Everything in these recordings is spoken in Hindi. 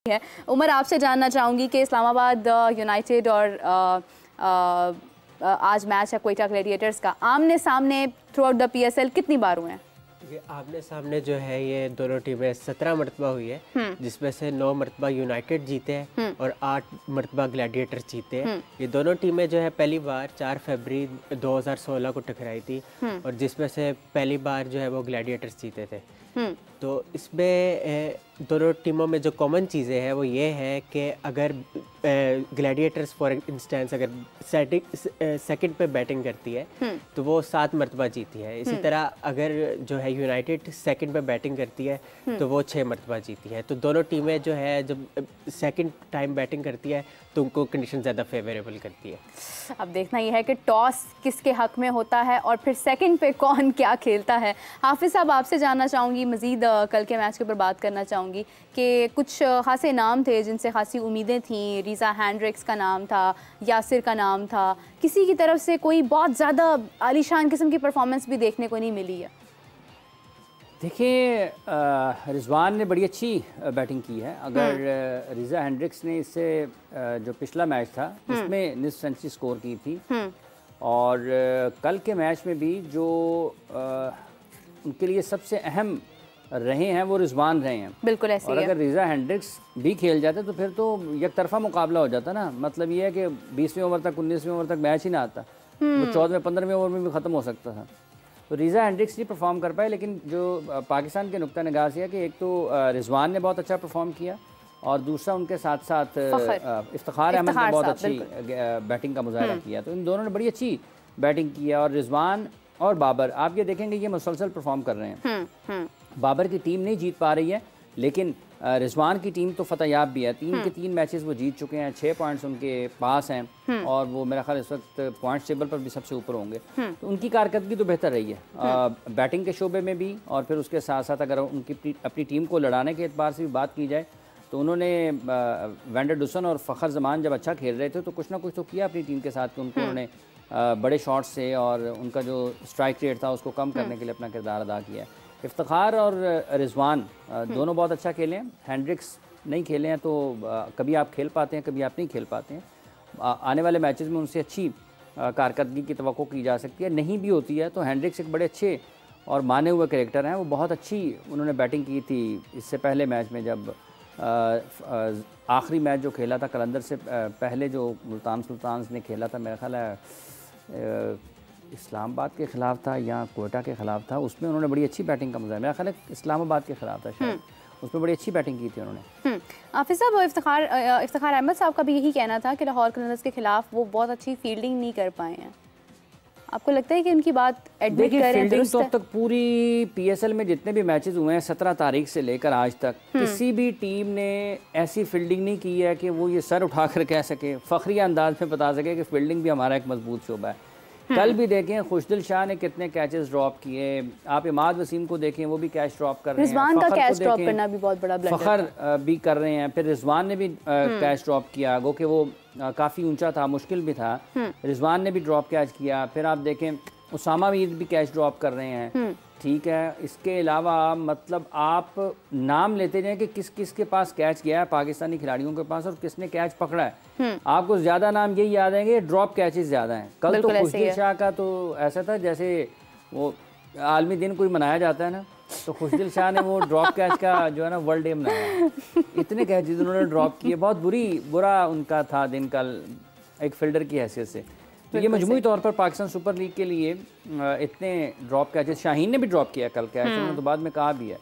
है। उमर, आपसे जानना चाहूँगी कि इस्लामाबाद यूनाइटेड और आज मैच है क्वेटा ग्लैडिएटर्स का, आमने सामने थ्रू आउट द पीएसएल कितनी बार हुए हैं? ये आमने सामने जो है ये दोनों टीमें 17 मरतबा हुई है, जिसमें से 9 मरतबा यूनाइटेड जीते हैं और 8 मरतबा ग्लैडिएटर्स जीते हैं। ये दोनों टीमें जो है पहली बार 4 फरवरी 2016 को टकराई थी और जिसमें से पहली बार जो है वो ग्लैडिएटर्स जीते थे। तो इसमें दोनों टीमों में जो कॉमन चीज़ें हैं वो ये है कि अगर ग्लैडिएटर्स फॉर इंस्टेंस अगर सेकंड पे बैटिंग करती है तो वो 7 मरतबा जीती है। इसी तरह अगर जो है यूनाइटेड सेकंड पे बैटिंग करती है तो वो 6 मरतबा जीती है। तो दोनों टीमें जो है जब सेकंड टाइम बैटिंग करती है तो उनको कंडीशन ज़्यादा फेवरेबल करती है। अब देखना यह है कि टॉस किसके हक में होता है और फिर सेकंड पे कौन क्या खेलता है। हाफिज़ साहब, आपसे जानना चाहूँगी, मज़ीद कल के मैच के ऊपर बात करना चाहूँगी कि कुछ खासे नाम थे जिनसे खासी उम्मीदें थीं। रीज़ा हैंड्रिक्स का नाम था, यासिर का नाम था, किसी की तरफ से कोई बहुत ज़्यादा आलीशान किस्म की परफॉर्मेंस भी देखने को नहीं मिली है। देखिए, रिजवान ने बड़ी अच्छी बैटिंग की है। अगर रीज़ा हैंड्रिक्स ने इससे जो पिछला मैच था उसमें निस्फ सेंचुरी स्कोर की थी और कल के मैच में भी जो उनके लिए सबसे अहम रहे हैं वो रिजवान रहे हैं। बिल्कुल ऐसे और अगर रीज़ा हैंड्रिक्स भी खेल जाते तो फिर तो एक तरफा मुकाबला हो जाता ना। मतलब ये है कि 20वें ओवर तक 19वें ओवर तक मैच ही ना आता, वो 14वें 15वें ओवर में भी ख़त्म हो सकता था। तो रीज़ा हैंड्रिक्स नहीं परफॉर्म कर पाए, लेकिन जो पाकिस्तान के नुक्ता निगाह से है कि एक तो रिजवान ने बहुत अच्छा परफॉर्म किया और दूसरा उनके साथ साथ इफ्तिखार अहमद ने बहुत अच्छी बैटिंग का मुजाहरा किया। तो इन दोनों ने बड़ी अच्छी बैटिंग की है और रिजवान और बाबर, आप ये देखेंगे ये मुसलसल परफॉर्म कर रहे हैं। बाबर की टीम नहीं जीत पा रही है, लेकिन रिजवान की टीम तो फतेहयाब भी है। 3 के 3 मैचेस वो जीत चुके हैं, 6 पॉइंट्स उनके पास हैं और वो मेरा ख्याल इस वक्त पॉइंट्स टेबल पर भी सबसे ऊपर होंगे। तो उनकी कारकर्दगी तो बेहतर रही है बैटिंग के शोबे में भी, और फिर उसके साथ साथ अगर उनकी अपनी टीम को लड़ाने के एतबार से भी बात की जाए तो उन्होंने वैंडर डुसन और फ़खर जमान जब अच्छा खेल रहे थे तो कुछ ना कुछ तो किया अपनी टीम के साथ कि उनको उन्होंने बड़े शॉट्स से और उनका जो स्ट्राइक रेट था उसको कम करने के लिए अपना किरदार अदा किया है। इफ्तिखार और रिजवान दोनों बहुत अच्छा खेले हैं। हैंड्रिक्स नहीं खेले हैं तो कभी आप खेल पाते हैं, कभी आप नहीं खेल पाते हैं। आने वाले मैचेस में उनसे अच्छी कारकर्दगी की तवक्को की जा सकती है। नहीं भी होती है तो हैंड्रिक्स एक बड़े अच्छे और माने हुए कैरेक्टर हैं। वो बहुत अच्छी उन्होंने बैटिंग की थी इससे पहले मैच में, जब आखिरी मैच जो खेला था कलंदर से पहले जो मुल्तान सुल्तान्स ने खेला था, मेरा ख्याल है इस्लामाबाद के ख़िलाफ़ था या कोयटा के ख़िलाफ़ था, उसमें उन्होंने बड़ी अच्छी बैटिंग का मुजाहरा, मेरा ख्याल है इस्लामाबाद के ख़िलाफ़ था शायद, उसमें बड़ी अच्छी बैटिंग की थी उन्होंने। हाफिज़ साहब, इफ्तिखार अहमद साहब का भी यही कहना था कि लाहौर कलंदर्स के ख़िलाफ़ वो बहुत अच्छी फील्डिंग नहीं कर पाए हैं। आपको लगता है कि उनकी बात एडमिट करें? फील्डिंग तो अब तक पूरी पीएसएल में जितने भी मैचेस हुए हैं 17 तारीख से लेकर आज तक किसी भी टीम ने ऐसी फील्डिंग नहीं की है कि वो ये सर उठाकर कह सके, फ़ख्रिया अंदाज में बता सके कि फील्डिंग भी हमारा एक मजबूत शोबा है। कल भी देखें खुशदिल शाह ने कितने कैचेस ड्रॉप किए, आप इमाद वसीम को देखें वो भी कैच ड्रॉप कर रहे हैं, रिजवान का कैच ड्रॉप करना भी बहुत बड़ा ब्लंडर फ़खर भी कर रहे हैं, फिर रिजवान ने भी कैच ड्रॉप किया, गो कि वो काफ़ी ऊंचा था, मुश्किल भी था, रिजवान ने भी ड्रॉप कैच किया। फिर आप देखें उसामा मीर भी कैच ड्रॉप कर रहे हैं, ठीक है। इसके अलावा मतलब आप नाम लेते जाएं कि किस किस के पास कैच गया है पाकिस्तानी खिलाड़ियों के पास और किसने कैच पकड़ा है, आपको ज़्यादा नाम यही याद आएंगे, ड्रॉप कैचेस ज़्यादा हैं। कल तो खुशदिल शाह का तो ऐसा था जैसे वो आलमी दिन कोई मनाया जाता है ना, तो खुशदिल शाह ने वो ड्रॉप कैच का जो है ना वर्ल्ड डे मनाया। इतने कैचेस उन्होंने ड्रॉप किए, बहुत बुरा उनका था दिन कल एक फील्डर की हैसियत से। तो ये मजमूई तौर पर पाकिस्तान सुपर लीग के लिए इतने ड्रॉप कैचेस, शाहीन ने भी ड्रॉप किया कल कैच, उन्होंने तो बाद में कहा भी है,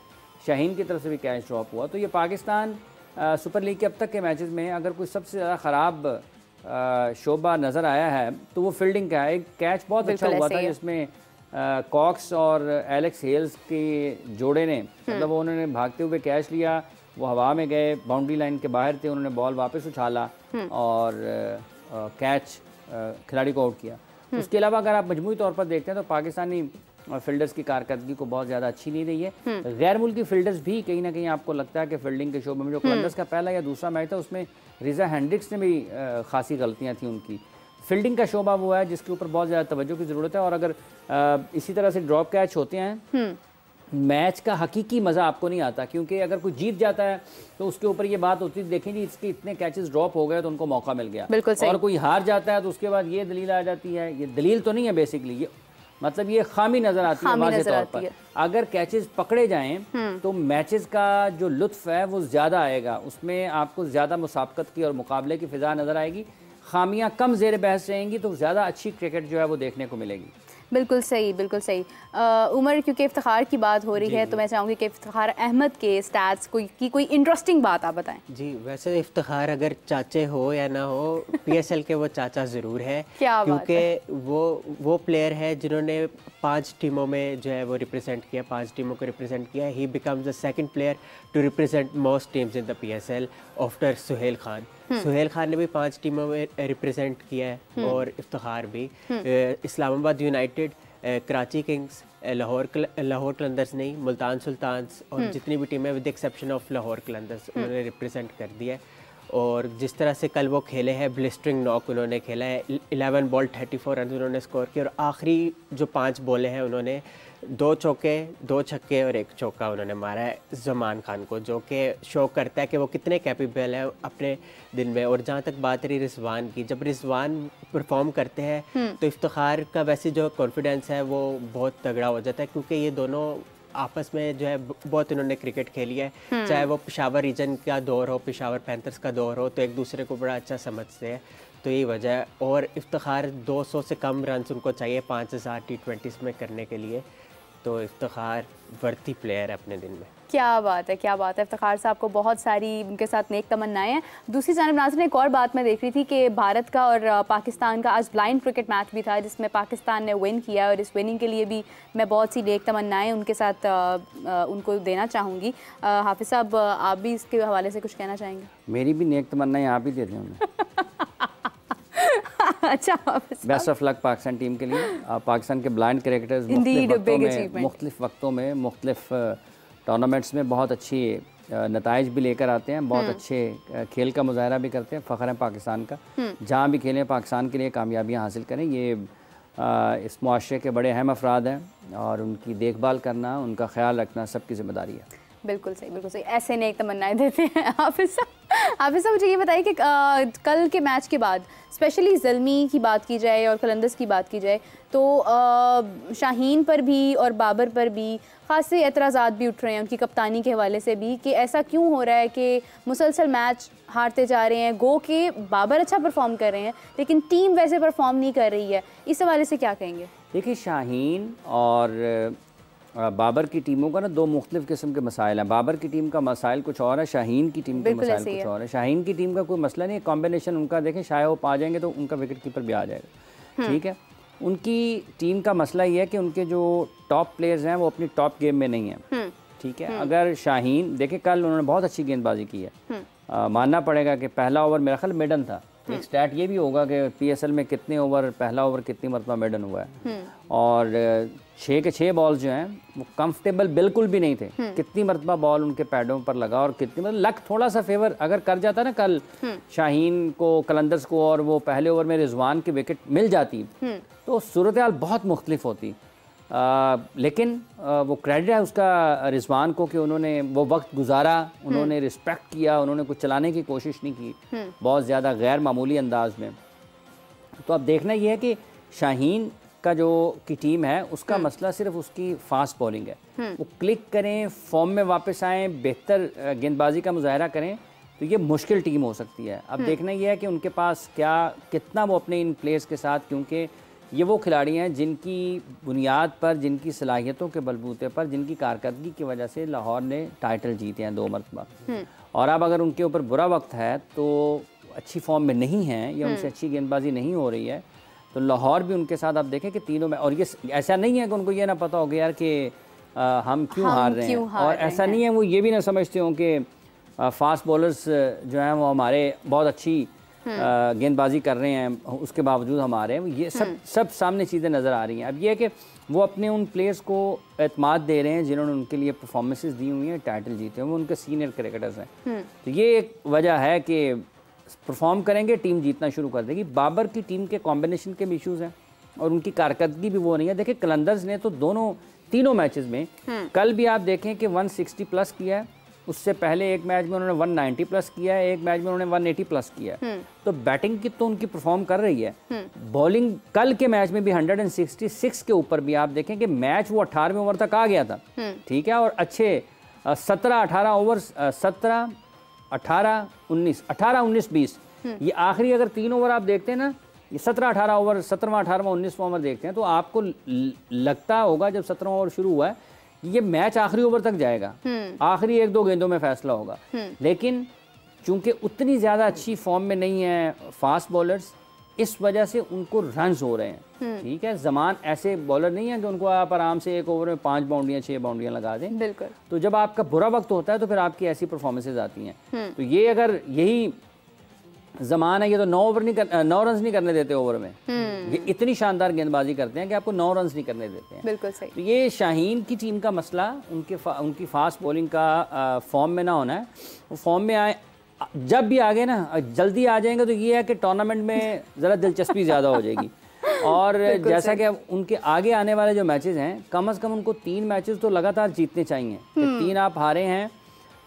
शाहीन की तरफ से भी कैच ड्रॉप हुआ। तो ये पाकिस्तान सुपर लीग के अब तक के मैचेस में अगर कोई सबसे ज़्यादा ख़राब शोबा नज़र आया है तो वो फील्डिंग का है। एक कैच बहुत अच्छा हुआ था जिसमें कॉक्स और एलेक्स हेल्स के जोड़े ने, मतलब उन्होंने भागते हुए कैच लिया, वो हवा में गए, बाउंड्री लाइन के बाहर थे, उन्होंने बॉल वापस उछाला और कैच खिलाड़ी को आउट किया। उसके अलावा अगर आप मजमूई तौर पर देखते हैं तो पाकिस्तानी फील्डर्स की कारकर्दगी को बहुत ज़्यादा अच्छी नहीं रही है। गैर मुल्की फील्डर्स भी कहीं ना कहीं आपको लगता है कि फील्डिंग के शोबे में जो कलंदर्स का पहला या दूसरा मैच था उसमें रीज़ा हैंड्रिक्स ने भी खासी गलतियाँ थी उनकी। फील्डिंग का शोबा वो है जिसके ऊपर बहुत ज़्यादा तवज्जो की ज़रूरत है और अगर इसी तरह से ड्रॉप कैच होते हैं मैच का हकीकी मज़ा आपको नहीं आता, क्योंकि अगर कोई जीत जाता है तो उसके ऊपर ये बात होती है, देखें जी इसके इतने कैचेस ड्रॉप हो गए तो उनको मौका मिल गया। बिल्कुल सही। और कोई हार जाता है तो उसके बाद ये दलील आ जाती है, ये दलील तो नहीं है बेसिकली, ये मतलब ये खामी नज़र आती है वाज़ेह तौर पर। अगर कैचेस पकड़े जाएं तो मैचेस का जो लुत्फ़ है वो ज़्यादा आएगा, उसमें आपको ज़्यादा मुसाबकत की और मुकाबले की फ़िज़ा नज़र आएगी। खामियां कम ज़ेर बहस रहेंगी तो ज़्यादा अच्छी क्रिकेट जो है वो देखने को मिलेगी। बिल्कुल सही, बिल्कुल सही। उमर, क्योंकि इफ्तिखार की बात हो रही है तो मैं चाहूँगी कि इफ्तिखार अहमद के स्टैट्स कोई इंटरेस्टिंग बात आप बताएं। जी, वैसे इफ्तिखार अगर चाचे हो या ना हो, पीएसएल के वो चाचा ज़रूर है। क्या क्योंकि वो प्लेयर है जिन्होंने 5 टीमों में जो है वो रिप्रेजेंट किया, 5 टीमों को रिप्रेजेंट किया। ही becomes the second player to represent most teams in the PSL after Sohail Khan. Sohail Khan ने भी 5 टीमों में रिप्रेजेंट किया है और इफ्तिखार भी। इस्लामाबाद यूनाइटेड, कराची किंग्स, लाहौर कलंदर्स नहीं, मुल्तान सुल्तान्स और जितनी भी टीमें with exception of Lahore Qalandars उन्होंने रिप्रेजेंट कर दिया है। और जिस तरह से कल वो खेले हैं, ब्लिस्टरिंग नॉक उन्होंने खेला है, 11 बॉल 34 रन उन्होंने स्कोर किया और आखिरी जो 5 बॉलें हैं उन्होंने 2 चौके 2 छक्के और 1 चौका उन्होंने मारा है ज़मान खान को, जो कि शो करता है कि वो कितने कैपेबल है अपने दिन में। और जहाँ तक बात रही रिजवान की, जब रिजवान परफॉर्म करते हैं तो इफ्तिखार का वैसे जो कॉन्फिडेंस है वो बहुत तगड़ा हो जाता है, क्योंकि ये दोनों आपस में जो है बहुत इन्होंने क्रिकेट खेली है। चाहे वो पेशावर रीजन का दौर हो, पेशावर पैंथर्स का दौर हो, तो एक दूसरे को बड़ा अच्छा समझते हैं, तो यही वजह है। और इफ्तिखार 200 से कम रन उनको चाहिए 5000 T20s में करने के लिए, तो इफ्तिखार वर्ती प्लेयर है अपने दिन में। क्या बात है, क्या बात है। इफ्तिखार साहब को बहुत सारी उनके साथ नेक तमन्नाएं हैं। दूसरी जानब नाज़रीन, एक और बात मैं देख रही थी कि भारत का और पाकिस्तान का आज ब्लाइंड क्रिकेट मैच भी था जिसमें पाकिस्तान ने विन किया, और इस विनिंग के लिए भी मैं बहुत सी नेक तमन्नाएं उनके साथ उनको देना चाहूँगी। हाफिज़ साहब, आप भी इसके हवाले से कुछ कहना चाहेंगे? मेरी भी नेक तमन्नाएं आप ही दे दें उन्हें। अच्छा, best of luck Pakistan team के लिए। पाकिस्तान के ब्लाइंड क्रिकेटर्स मुख्तलिफ वक्तों में मुख्तलिफ टूर्नामेंट्स में बहुत अच्छी नताइज भी लेकर आते हैं, बहुत अच्छे खेल का मुजाहरा भी करते हैं। फ़ख्र है पाकिस्तान का, जहाँ भी खेलें पाकिस्तान के लिए कामयाबियाँ हासिल करें। ये इस मुआशरे के बड़े अहम अफराद हैं और उनकी देखभाल करना, उनका ख्याल रखना सबकी ज़िम्मेदारी है। बिल्कुल सही, बिल्कुल सही। ऐसे नेक तमन्नाएं देते हैं हाफिज़ साहब। मुझे ये बताइए कि कल के मैच के बाद स्पेशली ज़ल्मी की बात की जाए और कलंदर्स की बात की जाए तो शाहीन पर भी और बाबर पर भी ख़ासे एतराज़ात भी उठ रहे हैं उनकी कप्तानी के हवाले से भी, कि ऐसा क्यों हो रहा है कि मुसलसल मैच हारते जा रहे हैं। गो के बाबर अच्छा परफॉर्म कर रहे हैं लेकिन टीम वैसे परफॉर्म नहीं कर रही है, इस हवाले से क्या कहेंगे? देखिए, शाहीन और बाबर की टीमों का ना 2 मुख्तलिफ किस्म के मसाइल हैं। बाबर की टीम का मसाइल कुछ और है, शाहीन की टीम का मसाइल कुछ और है। शाहीन की टीम का कोई मसला नहीं है, कॉम्बिनेशन उनका देखें, शायद वो पा जाएंगे तो उनका विकेट कीपर भी आ जाएगा, ठीक है। उनकी टीम का मसला ये है कि उनके जो टॉप प्लेयर्स हैं वो अपनी टॉप गेम में नहीं हैं, ठीक है। अगर शाहीन देखें, कल उन्होंने बहुत अच्छी गेंदबाजी की है, मानना पड़ेगा कि पहला ओवर मेरा ख्याल मेडन था। एक स्टैट ये भी होगा कि पीएसएल में कितने ओवर, पहला ओवर कितनी मरतबा मेडन हुआ है, और 6 के 6 बॉल जो हैं वो कंफर्टेबल बिल्कुल भी नहीं थे। कितनी मरतबा बॉल उनके पैडों पर लगा और कितनी, मतलब लक थोड़ा सा फेवर अगर कर जाता ना कल शाहीन को, कलंदर्स को, और वो पहले ओवर में रिजवान की विकेट मिल जाती तो सूरत हाल बहुत मुख्तलिफ होती। लेकिन वो क्रेडिट है उसका रिजवान को कि उन्होंने वो वक्त गुजारा, उन्होंने रिस्पेक्ट किया, उन्होंने कुछ चलाने की कोशिश नहीं की बहुत ज़्यादा गैर मामूली अंदाज में। तो अब देखना ये है कि शाहीन का जो की टीम है उसका मसला सिर्फ उसकी फास्ट बॉलिंग है। वो क्लिक करें, फॉर्म में वापस आएँ, बेहतर गेंदबाजी का मुजाहरा करें तो ये मुश्किल टीम हो सकती है। अब देखना ये है कि उनके पास कितना वो अपने इन प्लेयर्स के साथ, क्योंकि ये वो खिलाड़ी हैं जिनकी बुनियाद पर, जिनकी सलाहियतों के बलबूते पर, जिनकी कारकर्दगी की वजह से लाहौर ने टाइटल जीते हैं 2 मरतबा। और अब अगर उनके ऊपर बुरा वक्त है तो अच्छी फॉर्म में नहीं है या उनसे अच्छी गेंदबाजी नहीं हो रही है तो लाहौर भी उनके साथ आप देखें कि तीनों में, और ये ऐसा नहीं है कि उनको ये ना पता हो गया यार कि हम क्यों हार रहे हैं, और ऐसा नहीं है वो ये भी ना समझते हों कि फास्ट बॉलर्स जो हैं वो हमारे बहुत अच्छी गेंदबाजी कर रहे हैं उसके बावजूद हम आ रहे हैं। ये सब सामने चीज़ें नज़र आ रही हैं। अब ये है कि वो अपने उन प्लेयर्स को एतमाद दे रहे हैं जिन्होंने उनके लिए परफॉर्मेंसेस दी हुई हैं, टाइटल जीते हैं, वो उनके सीनियर क्रिकेटर्स हैं। तो ये एक वजह है कि परफॉर्म करेंगे टीम जीतना शुरू कर देगी। बाबर की टीम के कॉम्बिनेशन के भी इशूज़ हैं और उनकी कारकर्दगी भी वो नहीं है। देखिए, कलंदर्स ने तो दोनों तीनों मैचेस में। कल भी आप देखें कि 160 प्लस किया है, उससे पहले एक मैच में उन्होंने 190 प्लस किया है, एक मैच में उन्होंने 180 प्लस किया है। तो बैटिंग की तो उनकी परफॉर्म कर रही है। बॉलिंग कल के मैच में भी 166 के ऊपर भी आप देखें कि मैच वो 18वें ओवर तक आ गया था, ठीक है, और अच्छे 17-18 ओवर, 17, 18, 19, 18, 19, 20, ये आखिरी अगर 3 ओवर आप देखते हैं ना, ये 17-18 ओवर, 17वां, 18वां, 19वां ओवर देखते हैं तो आपको लगता होगा जब 17वां ओवर शुरू हुआ है ये मैच आखिरी ओवर तक जाएगा, आखिरी 1-2 गेंदों में फैसला होगा। लेकिन चूंकि उतनी ज़्यादा अच्छी फॉर्म में नहीं है फास्ट बॉलर्स, इस वजह से उनको रन्स हो रहे हैं, ठीक है। ज़मान ऐसे बॉलर नहीं है कि उनको आप आराम से 1 ओवर में 5 बाउंड्रियाँ 6 बाउंड्रियाँ लगा दें। बिल्कुल। तो जब आपका बुरा वक्त होता है तो फिर आपकी ऐसी परफॉर्मेंसेज आती हैं। तो ये अगर यही ज़मान है, ये तो 9 रन नहीं करने देते ओवर में, ये इतनी शानदार गेंदबाजी करते हैं कि आपको 9 रन नहीं करने देते हैं। बिल्कुल सही। तो ये शाहीन की टीम का मसला उनकी फास्ट बॉलिंग का फॉर्म में ना होना है। वो फॉर्म में आए, जब भी आ गए ना, जल्दी आ जाएंगे तो ये है कि टूर्नामेंट में ज़रा दिलचस्पी ज़्यादा हो जाएगी। और जैसा कि उनके आगे आने वाले जो मैचेस हैं, कम से कम उनको 3 मैचेस तो लगातार जीतने चाहिए। 3 आप हारे हैं,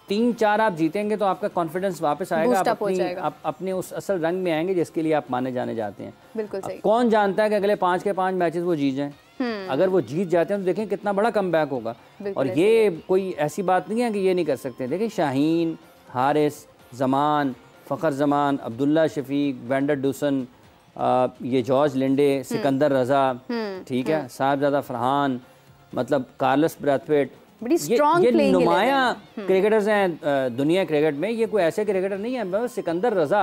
3-4 आप जीतेंगे तो आपका कॉन्फिडेंस वापस आएगा, आप अपने उस असल रंग में आएंगे जिसके लिए आप माने जाने जाते हैं। बिल्कुल सही। कौन जानता है कि अगले 5 के 5 मैचेस वो जीत जाएं। अगर वो जीत जाते हैं तो देखें कितना बड़ा कमबैक होगा। और ये कोई ऐसी बात नहीं है कि ये नहीं कर सकते। देखिए शाहीन, हारिस, ज़मान, फ़खर ज़मान, अब्दुल्ला शफीक, वेंडर डूसन, ये जॉर्ज लिंडे, सिकंदर रज़ा, ठीक है, साहिबजादा फरहान, मतलब कार्लस ब्रैथवेट, बड़ी स्ट्रॉन्ग ये नुमाया क्रिकेटर्स हैं दुनिया क्रिकेट में। ये कोई ऐसे क्रिकेटर नहीं है। सिकंदर रज़ा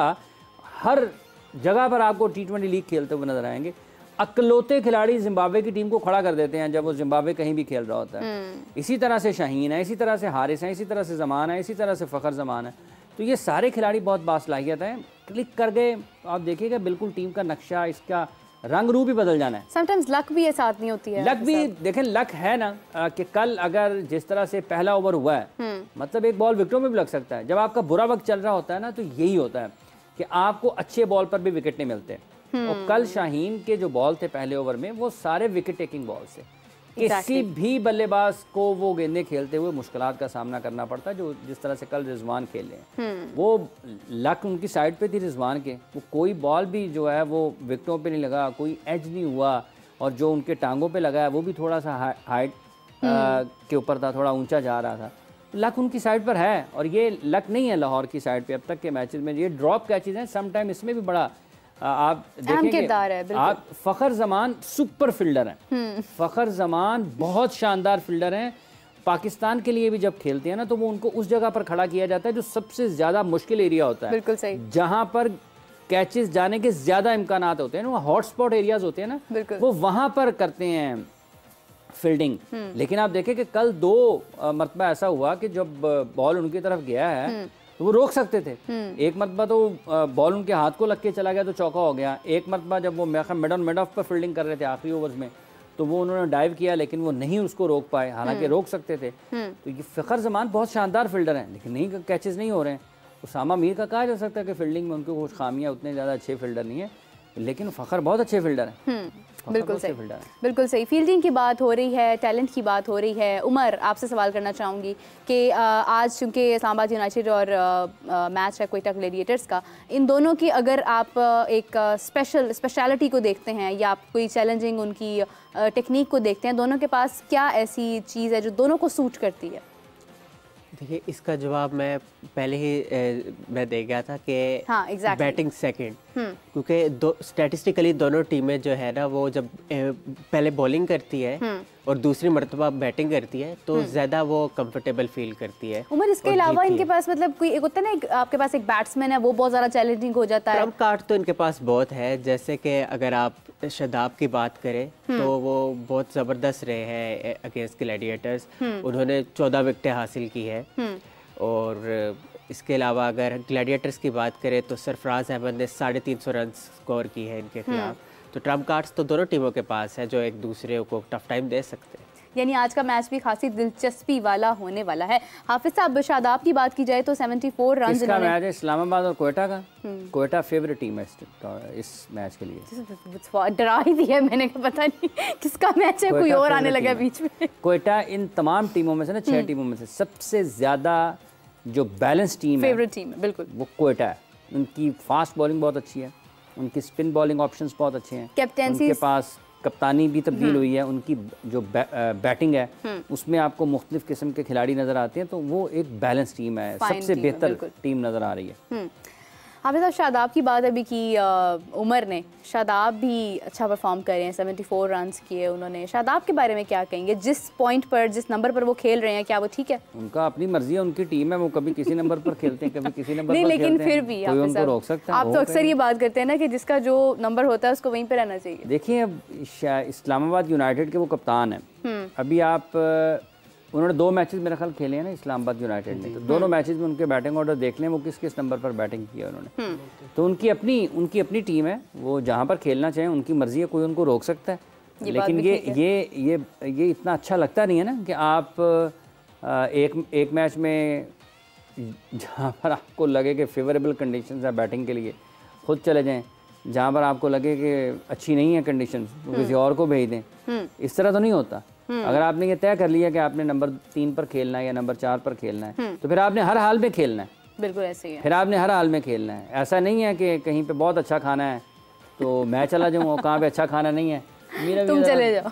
हर जगह पर आपको T20 लीग खेलते हुए नजर आएंगे। अकलौते खिलाड़ी जिम्बाब्वे की टीम को खड़ा कर देते हैं जब वो जिम्बाब्वे कहीं भी खेल रहा होता है। इसी तरह से शाहीन है, इसी तरह से हारिस है, इसी तरह से ज़मान है, इसी तरह से फ़खर ज़मान है। तो ये सारे खिलाड़ी बहुत बासलाहियत हैं। क्लिक कर गए आप देखिएगा बिल्कुल टीम का नक्शा, इसका रंग रूप भी बदल जाना है। समटाइम्स लक भी ये साथ नहीं होती है। लक भी देखें, लक है ना कि कल अगर जिस तरह से पहला ओवर हुआ है, मतलब एक बॉल विकेटों में भी लग सकता है। जब आपका बुरा वक्त चल रहा होता है ना तो यही होता है कि आपको अच्छे बॉल पर भी विकेट नहीं मिलते। और कल शाहीन के जो बॉल थे पहले ओवर में वो सारे विकेट टेकिंग बॉल से। किसी भी बल्लेबाज को वो गेंदें खेलते हुए मुश्किलात का सामना करना पड़ता है, जो जिस तरह से कल रिजवान खेले हैं। वो लक उनकी साइड पे थी रिजवान के, वो कोई बॉल भी जो है वो विकेटों पे नहीं लगा, कोई एज नहीं हुआ, और जो उनके टांगों पे लगा है वो भी थोड़ा सा हाइट के ऊपर था, थोड़ा ऊंचा जा रहा था। लक उनकी साइड पर है और ये लक नहीं है लाहौर की साइड पे अब तक के मैचेस में। ये ड्रॉप कैचेज हैं, सम टाइम इसमें भी बड़ा आप देखेंगे। आप फ़खर ज़मान सुपर फील्डर हैं, फ़खर ज़मान बहुत शानदार फील्डर हैं। पाकिस्तान के लिए भी जब खेलते हैं ना तो वो उनको उस जगह पर खड़ा किया जाता है जो सबसे ज़्यादा मुश्किल एरिया होता है। बिल्कुल सही। जहाँ पर कैचेस जाने के ज़्यादा इम्कानात होते हैं ना, हॉट स्पॉट एरियाज होते हैं ना, वो वहाँ पर करते हैं फील्डिंग। लेकिन आप देखें कि कल 2 मरतबा ऐसा हुआ कि जब बॉल उनकी तरफ गया है तो वो रोक सकते थे। एक मरतबा तो बॉल उनके हाथ को लग के चला गया तो चौका हो गया। एक मरतबा जब वो मिड ऑफ पर फील्डिंग कर रहे थे आखिरी ओवर्स में तो वो उन्होंने डाइव किया लेकिन वो नहीं उसको रोक पाए, हालांकि रोक सकते थे। तो ये फ़खर ज़मान बहुत शानदार फील्डर हैं लेकिन नहीं, कैचेस नहीं हो रहे हैं। उसामा मीर का कहा जा सकता है कि फील्डिंग में उनके कुछ खामियां, उतने ज़्यादा अच्छे फील्डर नहीं है, लेकिन फ़खर बहुत अच्छे फील्डर हैं। बिल्कुल सही, बिल्कुल सही। फील्डिंग की बात हो रही है, टैलेंट की बात हो रही है। उमर, आपसे सवाल करना चाहूँगी कि आज चूँकि इस्लामाबाद यूनाइटेड और मैच है क्वेटा ग्लैडिएटर्स का, इन दोनों की अगर आप एक स्पेशलिटी को देखते हैं या आप कोई चैलेंजिंग उनकी टेक्निक को देखते हैं, दोनों के पास क्या ऐसी चीज़ है जो दोनों को सूट करती है? देखिए, इसका जवाब मैं पहले ही मैं दे गया था कि बैटिंग सेकंड, क्योंकि स्टैटिस्टिकली दोनों टीमें जो है ना वो जब पहले बॉलिंग करती है और दूसरी मरतबा बैटिंग करती है तो ज़्यादा वो कंफर्टेबल फील करती है। उमर, इसके अलावा इनके पास मतलब कोई एक होता है ना, आपके पास एक बैट्समैन है वो बहुत ज़्यादा चैलेंजिंग हो जाता है। ट्रम्प कार्ड तो इनके पास बहुत है, जैसे कि अगर आप शादाब की बात करें तो वो बहुत ज़बरदस्त रहे हैं अगेंस्ट ग्लैडिएटर्स। उन्होंने 14 विकेटें हासिल की है। और इसके अलावा अगर ग्लैडिएटर्स की बात करें तो सरफराज अहमद ने 350 रन स्कोर की है इनके खिलाफ। तो ट्रम्प कार्ड्स तो दोनों टीमों के पास है जो एक दूसरे को टफ टाइम दे सकते हैं। यानी आज का मैच भी खासी दिलचस्पी वाला होने वाला है। हाफिज साहब, शादाब की बात की जाए तो 74 रन इसका मैच है इस्लामाबाद और कोयटा का। कोयटा फेवरेट टीम है इस मैच के लिए। डरा ही दिया मैंने, पता नहीं किसका मैच है, कोई और आने लगा बीच में। कोयटा इन तमाम टीमों में से ना 6 टीमों में से सबसे ज़्यादा जो बैलेंस टीम है, फेवरेट टीम है बिल्कुल, वो कोयटा है। उनकी फास्ट बॉलिंग बहुत अच्छी है, उनकी स्पिन बॉलिंग ऑप्शंस बहुत अच्छे हैं, कैप्टेंसी उनके पास कप्तानी भी तब्दील हुई है, उनकी जो बैटिंग है उसमें आपको मुख्तलिफ किस्म के खिलाड़ी नज़र आते हैं, तो वो एक बैलेंस टीम है, सबसे बेहतर टीम नज़र आ रही है। हाफिज़ साहब, शादाब की बात अभी की उमर ने, शादाब भी अच्छा परफॉर्म कर रहे हैं, 74 रन्स किए उन्होंने। शादाब के बारे में क्या कहेंगे, जिस पॉइंट पर, जिस नंबर पर वो खेल रहे हैं, क्या वो ठीक है? उनका अपनी मर्जी है, उनकी टीम है, वो कभी किसी नंबर पर खेलते हैं, कभी किसी नंबर नहीं, पर लेकिन खेलते फिर हैं, भी कोई उनको रोक सकता है? आप तो अक्सर ये बात करते हैं ना कि जिसका जो नंबर होता है उसको वहीं पर रहना चाहिए। देखिए, अब इस्लामाबाद यूनाइटेड के वो कप्तान है, अभी आप उन्होंने 2 मैचेस मेरा ख्याल खेले हैं ना इस्लामाबाद यूनाइटेड ने, तो दोनों मैचेस में उनके बैटिंग ऑर्डर देख लें, वो किस किस नंबर पर बैटिंग की है उन्होंने। तो उनकी अपनी टीम है, वो जहाँ पर खेलना चाहें उनकी मर्जी है, कोई उनको रोक सकता है। लेकिन ये इतना अच्छा लगता नहीं है ना कि आप एक मैच में जहाँ पर आपको लगे कि फेवरेबल कंडीशंस है बैटिंग के लिए, खुद चले जाएँ, जहाँ पर आपको लगे कि अच्छी नहीं है कंडीशंस तो किसी और को भेज दें। इस तरह तो नहीं होता। अगर आपने ये तय कर लिया कि आपने नंबर 3 पर खेलना है या नंबर 4 पर खेलना है, तो फिर आपने हर हाल में खेलना है। बिल्कुल ऐसे ही है, फिर आपने हर हाल में खेलना है। ऐसा नहीं है कि कहीं पे बहुत अच्छा खाना है तो मैं चला जाऊँ, कहाँ पे अच्छा खाना नहीं है मेरा तुम चले जाओ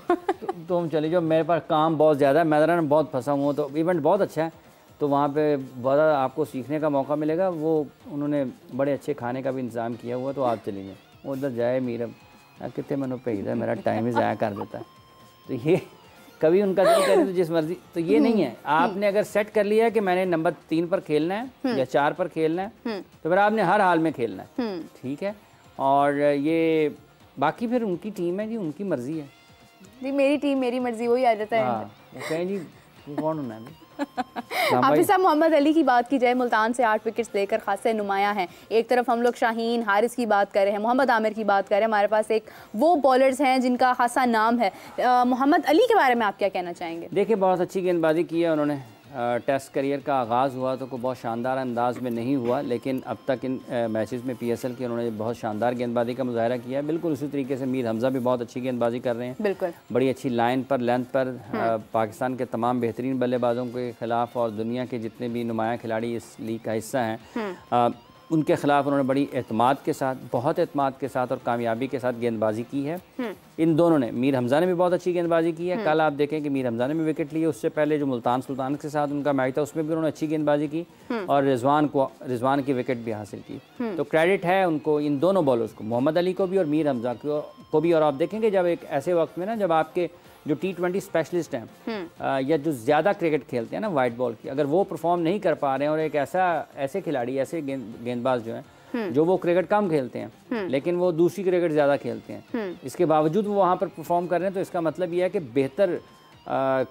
तुम चले जाओ, मेरे पास काम बहुत ज़्यादा है, मैं ज़रा बहुत फंसा हूँ, तो इवेंट बहुत अच्छा है, तो वहाँ पे बहुत आपको सीखने का मौका मिलेगा। वो उन्होंने बड़े अच्छे खाने का भी इंतज़ाम किया हुआ, तो आप चले जाए उधर जाए मीरब कितने मनो पे इधर मेरा टाइम ही ज़ाया कर देता है। तो ये कभी उनका दिल करे तो जिस मर्जी, तो ये नहीं है। आपने अगर सेट कर लिया कि मैंने नंबर 3 पर खेलना है या 4 पर खेलना है, तो फिर आपने हर हाल में खेलना है, ठीक है। और ये बाकी फिर उनकी टीम है जी, उनकी मर्जी है जी, मेरी टीम मेरी मर्जी, वही आ जाता है। हाँ, कहें जी कौन होना है। हाफिज़ साहब, मोहम्मद अली की बात की जाए, मुल्तान से 8 विकेट्स लेकर खासे नुमाया हैं। एक तरफ हम लोग शाहीन हारिस की बात कर रहे हैं, मोहम्मद आमिर की बात कर रहे हैं, हमारे पास एक वो बॉलर्स हैं जिनका खासा नाम है। मोहम्मद अली के बारे में आप क्या कहना चाहेंगे? देखिए, बहुत अच्छी गेंदबाजी की है उन्होंने। टेस्ट करियर का आगाज़ हुआ तो कोई बहुत शानदार अंदाज में नहीं हुआ, लेकिन अब तक इन मैचेस में PSL के उन्होंने बहुत शानदार गेंदबाजी का मुजाहरा किया है। बिल्कुल उसी तरीके से मीर हमज़ा भी बहुत अच्छी गेंदबाजी कर रहे हैं, बिल्कुल बड़ी अच्छी लाइन पर, लेंथ पर। पाकिस्तान के तमाम बेहतरीन बल्लेबाजों के ख़िलाफ़ और दुनिया के जितने भी नुमाया खिलाड़ी इस लीग का हिस्सा हैं, उनके ख़िलाफ़ उन्होंने बड़ी एतमाद के साथ, बहुत एतमाद के साथ और कामयाबी के साथ गेंदबाजी की है। इन दोनों ने, मीर हमज़ा ने भी बहुत अच्छी गेंदबाजी की है। कल आप देखें कि मीर हमज़ा ने भी विकेट लिए, उससे पहले जो मुल्तान सुल्तान के साथ उनका मैच था उसमें भी उन्होंने अच्छी गेंदबाजी की और रिजवान की विकेट भी हासिल की। तो क्रेडिट है उनको, इन दोनों बॉलर्स को, मोहम्मद अली को भी और मीर हमज़ा को भी। और आप देखेंगे जब एक ऐसे वक्त में ना, जब आपके जो T20 स्पेशलिस्ट हैं या जो ज़्यादा क्रिकेट खेलते हैं ना वाइट बॉल की, अगर वो परफॉर्म नहीं कर पा रहे हैं और एक ऐसे खिलाड़ी, ऐसे गेंदबाज जो हैं जो वो क्रिकेट कम खेलते हैं लेकिन वो दूसरी क्रिकेट ज़्यादा खेलते हैं, इसके बावजूद वो वहाँ पर परफॉर्म कर रहे हैं, तो इसका मतलब ये है कि बेहतर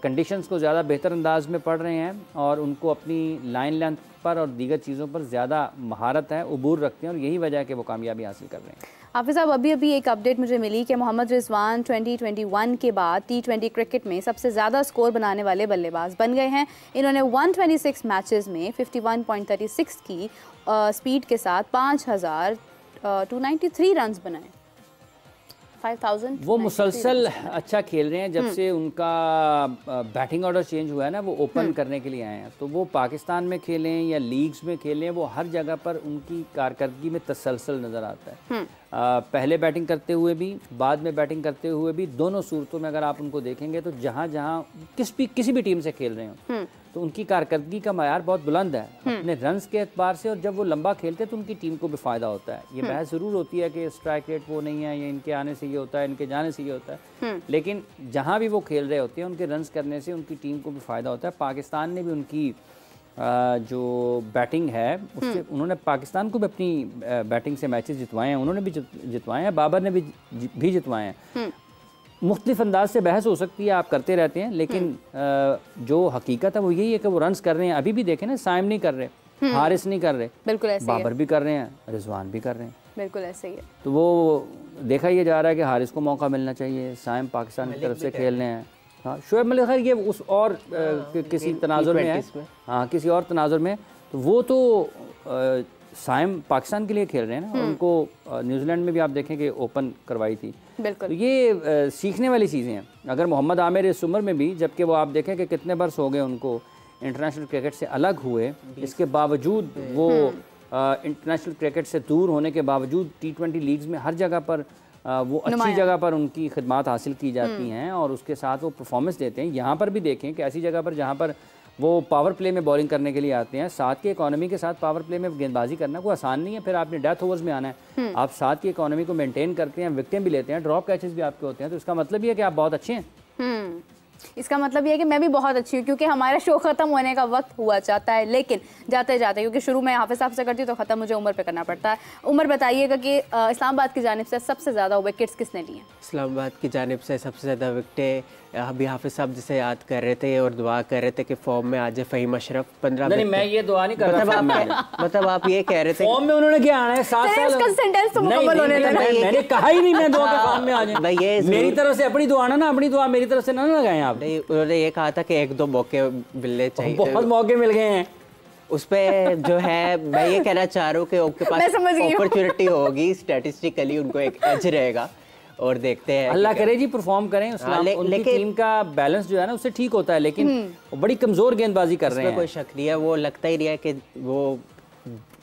कंडीशंस को ज़्यादा बेहतर अंदाज में पढ़ रहे हैं और उनको अपनी लाइन लेंथ पर और दीगर चीज़ों पर ज़्यादा महारत है, उबूर रखते हैं, और यही वजह है कि वो कामयाबी हासिल कर रहे हैं। हाफिज़ साहब, अभी एक अपडेट मुझे मिली कि मोहम्मद रिजवान 2021 के बाद T20 क्रिकेट में सबसे ज़्यादा स्कोर बनाने वाले बल्लेबाज बन गए हैं। इन्होंने 126 मैचेस में 51.36 की स्पीड के साथ 5,293 रन्स बनाए। 5,000 वो मुसलसल अच्छा खेल रहे हैं। जब से उनका बैटिंग ऑर्डर चेंज हुआ है ना, वो ओपन करने के लिए आए हैं, तो वो पाकिस्तान में खेलें या लीग्स में खेलें, वो हर जगह पर उनकी कारकर्दगी में तसलसल नज़र आता है। पहले बैटिंग करते हुए भी, बाद में बैटिंग करते हुए भी, दोनों सूरतों में अगर आप उनको देखेंगे तो जहाँ जहाँ किसी भी टीम से खेल रहे हो तो उनकी कारकर्दगी का मयार बहुत बुलंद है अपने रन्स के एतबार से, और जब वो लंबा खेलते हैं तो उनकी टीम को भी फ़ायदा होता है। ये बहस ज़रूर होती है कि स्ट्राइक रेट वो नहीं है, ये इनके आने से ये होता है, इनके जाने से ये होता है, लेकिन जहाँ भी वो खेल रहे होते हैं उनके रन्स करने से उनकी टीम को भी फ़ायदा होता है। पाकिस्तान ने भी उनकी जो बैटिंग है उससे, उन्होंने पाकिस्तान को भी अपनी बैटिंग से मैचेस जितवाए हैं, उन्होंने भी जितवाए हैं, बाबर ने भी जितवाए हैं। मुख्तलिफ अंदाज से बहस हो सकती है, आप करते रहते हैं, लेकिन जो हकीकत है वो यही है कि वो रन्स कर रहे हैं। अभी भी देखें ना, साइम नहीं कर रहे, हारिस नहीं कर रहे, बिल्कुल ऐसे बाबर भी कर रहे हैं, रिजवान भी कर रहे हैं, बिल्कुल ऐसे ही है। तो वो देखा ये जा रहा है कि हारिस को मौका मिलना चाहिए, साइम पाकिस्तान की तरफ से खेल रहे हैं, हाँ, शोएब मलिक खैर ये उस और किसी तनाजुर में है, हाँ किसी और तनाजुर में, तो वो तो साइम पाकिस्तान के लिए खेल रहे हैं ना, उनको न्यूजीलैंड में भी आप देखें कि ओपन करवाई थी। बिल्कुल। तो ये सीखने वाली चीज़ें हैं। अगर मोहम्मद आमिर इस उम्र में भी, जबकि वो आप देखें कि कितने बरस हो गए उनको इंटरनेशनल क्रिकेट से अलग हुए, इसके बावजूद वो इंटरनेशनल क्रिकेट से दूर होने के बावजूद T20 लीग्स में हर जगह पर वो अच्छी जगह पर उनकी खिदमात हासिल की जाती हैं और उसके साथ वो परफॉर्मेंस देते हैं। यहाँ पर भी देखें कि ऐसी जगह पर जहाँ पर वो पावर प्ले में बॉलिंग करने के लिए आते हैं, साथ की इकोनॉमी के साथ पावर प्ले में गेंदबाजी करना कोई आसान नहीं है। फिर आपने डेथ ओवर्स में आना है, आप साथ की इकोनॉमी को मेंटेन करते हैं, विकेट भी लेते हैं, ड्रॉप कैचेस भी आपके होते हैं, तो इसका मतलब ये है कि आप बहुत अच्छे हैं। इसका मतलब ये है कि मैं भी बहुत अच्छी हूँ, क्योंकि हमारा शो खत्म होने का वक्त हुआ चाहता है, लेकिन जाते जाते, क्योंकि शुरू में हाफिज साहब से करती हूँ तो ख़त्म मुझे उमर पे करना पड़ता है। उमर बताइएगा कि इस्लामाबाद की जानिब से सबसे ज़्यादा विकेट्स किसने लिए? इस्लामाबाद की जानिब से सबसे ज़्यादा विकेटें अभी हाफिज साहब जिसे याद कर रहे थे और दुआ कर रहे थे कि फॉर्म में आज फ़हीम अशरफ 15। नहीं, मैं ये दुआ नहीं कर रहा, मतलब आप ये कह रहे थे फॉर्म में उन्होंने क्या आना है, 7 साल इसका सेंटेंस तो मुकम्मल होने देना। मैंने कहा ही नहीं मैं दुआ के फॉर्म में आ जाए। भाई ये मेरी तरफ से अपनी दुआ ना, अपनी दुआ मेरी तरफ से ना लगाएं आप। उन्होंने ये कहा था कि 1-2 मौके मिलने चाहिए, बहुत मौके मिल गए हैं उस पे जो है। मैं ये कहना चाह रहा हूँ कि उनके पास अपॉर्चुनिटी होगी, स्टैटिस्टिकली उनको एक एज रहेगा और देखते हैं। अल्लाह करे जी परफॉर्म करें। उनकी टीम का बैलेंस जो है ना उससे ठीक होता है, लेकिन वो बड़ी कमजोर गेंदबाजी कर रहे हैं। कोई शक नहीं है, वो लगता ही नहीं है कि वो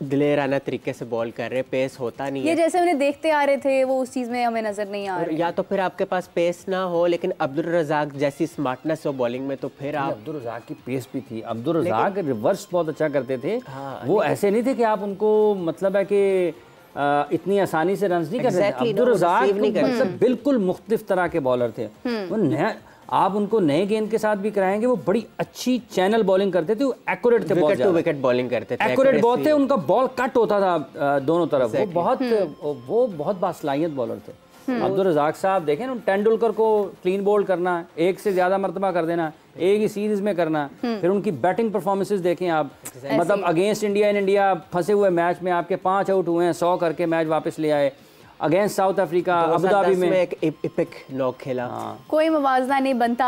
दिलेराना तरीके से बॉल कर रहे, पेस होता नहीं है। ये जैसे उन्हें देखते आ रहे थे वो उस चीज़ में हमें नजर नहीं आ रहा। या तो फिर आपके पास पेस ना हो, लेकिन अब्दुल रज़ाक जैसी स्मार्टनेस हो बॉलिंग में, तो फिर आप अब्दुल रज़ाक की पेस भी थी। अब्दुल रज़ाक रिवर्स बहुत अच्छा करते थे। वो ऐसे नहीं थे कि आप उनको मतलब है कि इतनी आसानी से रन नहीं कर सकते। अब्दुल रज़ाक मतलब बिल्कुल मुख्तलिफ तरह के बॉलर थे। वो नया आप उनको नए गेंद के साथ भी कराएंगे, वो बड़ी अच्छी चैनल बॉलिंग करते थे, वो एक्यूरेट थे, विकेट टू विकेट बॉलिंग करते थे, एक्यूरेट बहुत थे, उनका बॉल कट होता था दोनों तरफ। वो बहुत बासलाहियत बॉलर थे। अब्दुल रज़ाक साहब देखें ना, तेंदुलकर को क्लीन बोल्ड करना, एक से ज्यादा मरतबा कर देना, एक ही सीरीज में करना, फिर उनकी बैटिंग परफॉर्मेंसेस देखें आप, मतलब अगेंस्ट इंडिया इन इंडिया फंसे हुए मैच में आपके 5 आउट हुए हैं, 100 करके मैच वापस ले आए। Against south Africa Abu Dhabi में एक एपिक नॉक खेला। कोई मुवाजना नहीं बनता।